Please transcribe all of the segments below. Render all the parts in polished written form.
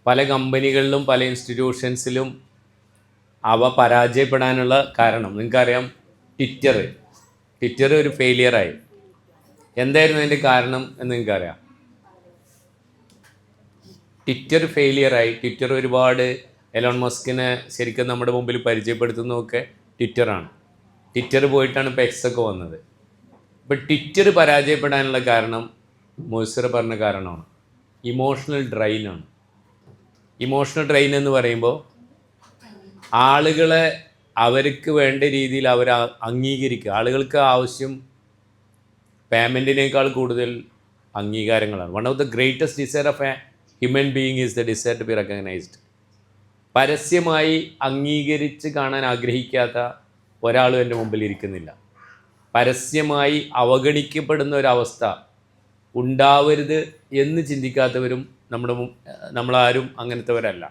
പല കമ്പനികളിലും പല ഇൻസ്റ്റിറ്റ്യൂഷൻസിലും അവ പരാജയപ്പെടാനുള്ള കാരണം നിങ്ങൾക്കറിയാം. ട്വിറ്റർ ഒരു ഫെയിലിയറായി. എന്തായിരുന്നു അതിൻ്റെ കാരണം എന്ന് നിങ്ങൾക്കറിയാം. ട്വിറ്റർ ഫെയിലിയറായി. ട്വിറ്റർ ഒരുപാട് എലോൺ മസ്കിനെ ശരിക്കും നമ്മുടെ മുമ്പിൽ പരിചയപ്പെടുത്തുന്നതൊക്കെ ട്വിറ്ററാണ്. ട്വിറ്റർ പോയിട്ടാണ് ഇപ്പോൾ എക്സൊക്കെ വന്നത്. ഇപ്പോൾ ട്വിറ്റർ പരാജയപ്പെടാനുള്ള കാരണം മൊയ്സർ പറഞ്ഞ കാരണമാണ്. ഇമോഷണൽ ഡ്രെയിനാണ്. ഇമോഷണൽ ഡ്രെയിൻ എന്ന് പറയുമ്പോൾ ആളുകളെ അവർക്ക് വേണ്ട രീതിയിൽ അവർ അംഗീകരിക്കുക. ആളുകൾക്ക് ആവശ്യം പേയ്മെൻറ്റിനേക്കാൾ കൂടുതൽ അംഗീകാരങ്ങളാണ്. One of the greatest desire of a human being is the desire to be recognised. പരസ്യമായി അംഗീകരിച്ച് കാണാൻ ആഗ്രഹിക്കാത്ത ഒരാളും എൻ്റെ മുമ്പിൽ ഇരിക്കുന്നില്ല. പരസ്യമായി അവഗണിക്കപ്പെടുന്ന ഒരവസ്ഥ ഉണ്ടാവരുത് എന്ന് ചിന്തിക്കാത്തവരും നമ്മളാരും അങ്ങനത്തെവരല്ല.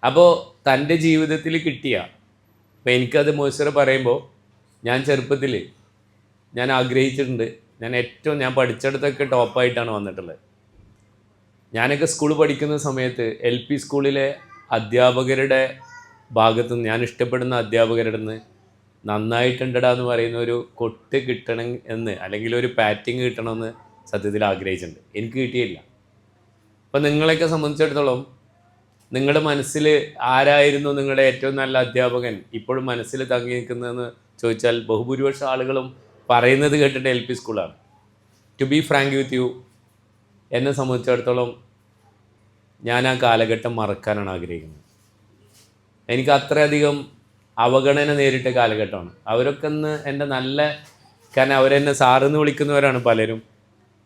അപ്പോൾ തൻ്റെ ജീവിതത്തിൽ കിട്ടിയ, ഇപ്പോൾ എനിക്കത് മൊയ്സർ പറയുമ്പോൾ ഞാൻ ചെറുപ്പത്തിൽ ഞാൻ ആഗ്രഹിച്ചിട്ടുണ്ട്. ഞാൻ പഠിച്ചിടത്തൊക്കെ ടോപ്പായിട്ടാണ് വന്നിട്ടുള്ളത്. ഞാനൊക്കെ സ്കൂൾ പഠിക്കുന്ന സമയത്ത് LP സ്കൂളിലെ അധ്യാപകരുടെ ഭാഗത്തുനിന്ന്, ഞാൻ ഇഷ്ടപ്പെടുന്ന അധ്യാപകരുടെ നിന്ന് നന്നായിട്ടുണ്ടടാ എന്ന് പറയുന്ന ഒരു കൊട്ട് കിട്ടണം എന്ന്, അല്ലെങ്കിൽ ഒരു പാറ്റിങ് കിട്ടണമെന്ന് സത്യത്തിൽ ആഗ്രഹിച്ചിട്ടുണ്ട്. എനിക്ക് കിട്ടിയില്ല. അപ്പം നിങ്ങളെയൊക്കെ സംബന്ധിച്ചിടത്തോളം നിങ്ങളുടെ മനസ്സിൽ ആരായിരുന്നു നിങ്ങളുടെ ഏറ്റവും നല്ല അധ്യാപകൻ ഇപ്പോഴും മനസ്സിൽ തങ്ങി നിൽക്കുന്നതെന്ന് ചോദിച്ചാൽ ബഹുഭൂരിപക്ഷം ആളുകളും പറയുന്നത് കേട്ടിട്ട് LP സ്കൂളാണ്. To be frank with you, എന്നെ സംബന്ധിച്ചിടത്തോളം ഞാൻ ആ കാലഘട്ടം മറക്കാനാണ് ആഗ്രഹിക്കുന്നത്. എനിക്ക് അത്രയധികം അവഗണന നേരിട്ട കാലഘട്ടമാണ്. അവരൊക്കെ ഒന്ന് എൻ്റെ നല്ല, കാരണം അവരെന്നെ സാറെന്ന് വിളിക്കുന്നവരാണ് പലരും.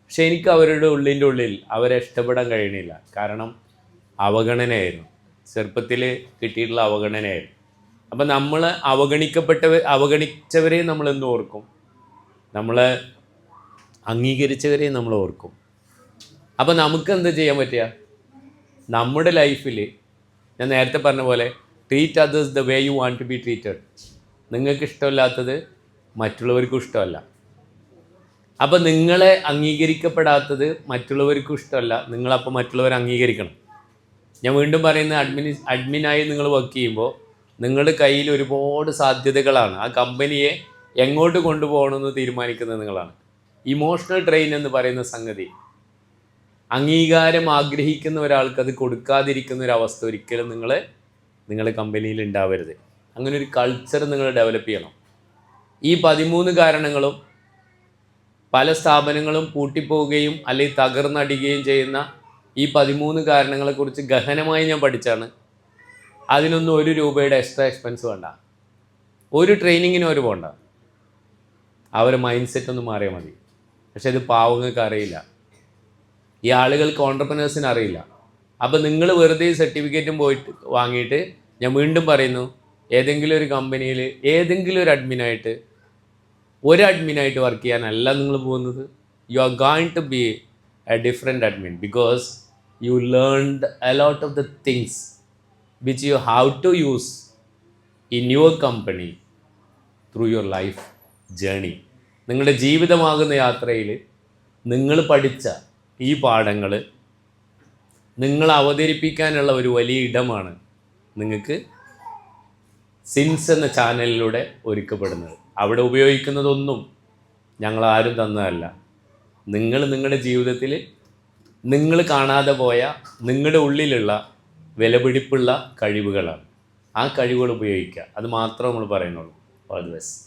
പക്ഷെ എനിക്ക് അവരുടെ ഉള്ളിൽ അവരെ ഇഷ്ടപ്പെടാൻ കഴിയണില്ല. കാരണം അവഗണനയായിരുന്നു. ചെറുപ്പത്തിൽ കിട്ടിയിട്ടുള്ള അവഗണനയായിരുന്നു. അപ്പം നമ്മൾ അവഗണിച്ചവരെയും നമ്മളെന്ന് ഓർക്കും, നമ്മളെ അംഗീകരിച്ചവരെയും നമ്മൾ ഓർക്കും. അപ്പം നമുക്ക് എന്ത് ചെയ്യാൻ പറ്റുക? നമ്മുടെ ലൈഫിൽ ഞാൻ നേരത്തെ പറഞ്ഞ പോലെ treat others the way you want to be treated. നിങ്ങൾക്ക് ഇഷ്ടമില്ലാത്തത് മറ്റുള്ളവർക്കും ഇഷ്ടമല്ല. അപ്പോൾ നിങ്ങളെ അംഗീകരിക്കപ്പെടാത്തത് മറ്റുള്ളവർക്കും ഇഷ്ടമല്ല. നിങ്ങളപ്പോൾ മറ്റുള്ളവരെ അംഗീകരിക്കണം. ഞാൻ വീണ്ടും പറയുന്നത്, അഡ്മിനായി നിങ്ങൾ വർക്ക് ചെയ്യുമ്പോൾ നിങ്ങളുടെ കയ്യിൽ ഒരുപാട് സാധ്യതകളാണ്. ആ കമ്പനിയെ എങ്ങോട്ട് കൊണ്ടുപോകണമെന്ന് തീരുമാനിക്കുന്നത് നിങ്ങളാണ്. ഇമോഷണൽ ഡ്രെയിൻ എന്ന് പറയുന്ന സംഗതി, അംഗീകാരം ആഗ്രഹിക്കുന്ന ഒരാൾക്ക് അത് കൊടുക്കാതിരിക്കുന്ന ഒരവസ്ഥ ഒരിക്കലും നിങ്ങളുടെ കമ്പനിയിൽ ഉണ്ടാവരുത്. അങ്ങനെ ഒരു കൾച്ചർ നിങ്ങൾ ഡെവലപ്പ് ചെയ്യണം. ഈ 13 കാരണങ്ങളും പല സ്ഥാപനങ്ങളും പൂട്ടിപ്പോവുകയും അല്ലെങ്കിൽ തകർന്നടിയുകയും ചെയ്യുന്ന ഈ 13 കാരണങ്ങളെക്കുറിച്ച് ഗഹനമായി ഞാൻ പഠിച്ചാണ്. അതിനൊന്നും ₹1 എക്സ്ട്രാ എക്സ്പെൻസ് വേണ്ട, ഒരു ട്രെയിനിങ്ങിനും അവർ പോകണ്ട. അവരെ മൈൻഡ് സെറ്റ് ഒന്ന് മാറിയാൽ മതി. പക്ഷെ ഇത് പാവങ്ങൾക്ക് അറിയില്ല, ഈ ആളുകൾക്ക് ഓൺട്രപ്രനേഴ്സിന് അറിയില്ല. അപ്പോൾ നിങ്ങൾ വെറുതെ സർട്ടിഫിക്കറ്റും പോയിട്ട് വാങ്ങിയിട്ട്, ഞാൻ വീണ്ടും പറയുന്നു, ഏതെങ്കിലും ഒരു കമ്പനിയിൽ ഏതെങ്കിലും ഒരു അഡ്മിനായിട്ട് വർക്ക് ചെയ്യാനല്ല നിങ്ങൾ പോകുന്നത്. You are going to be a different admin because you learned a lot of the things which you have to use in your company through your life journey. നിങ്ങളുടെ ജീവിതമാകുന്ന യാത്രയിൽ നിങ്ങൾ പഠിച്ച ഈ പാഠങ്ങൾ നിങ്ങൾ അവതരിപ്പിക്കാനുള്ള ഒരു വലിയ ഇടമാണ് നിങ്ങൾക്ക് സിൻസ് എന്ന ചാനലിലൂടെ ഒരുക്കപ്പെടുന്നത്. അവിടെ ഉപയോഗിക്കുന്നതൊന്നും ഞങ്ങളാരും തന്നതല്ല. നിങ്ങളുടെ ജീവിതത്തിൽ നിങ്ങൾ കാണാതെ പോയ നിങ്ങളുടെ ഉള്ളിലുള്ള വിലപിടിപ്പുള്ള കഴിവുകളാണ്. ആ കഴിവുകൾ ഉപയോഗിക്കുക. അത് മാത്രമേ നമ്മൾ പറയുന്നുള്ളൂ. All the best.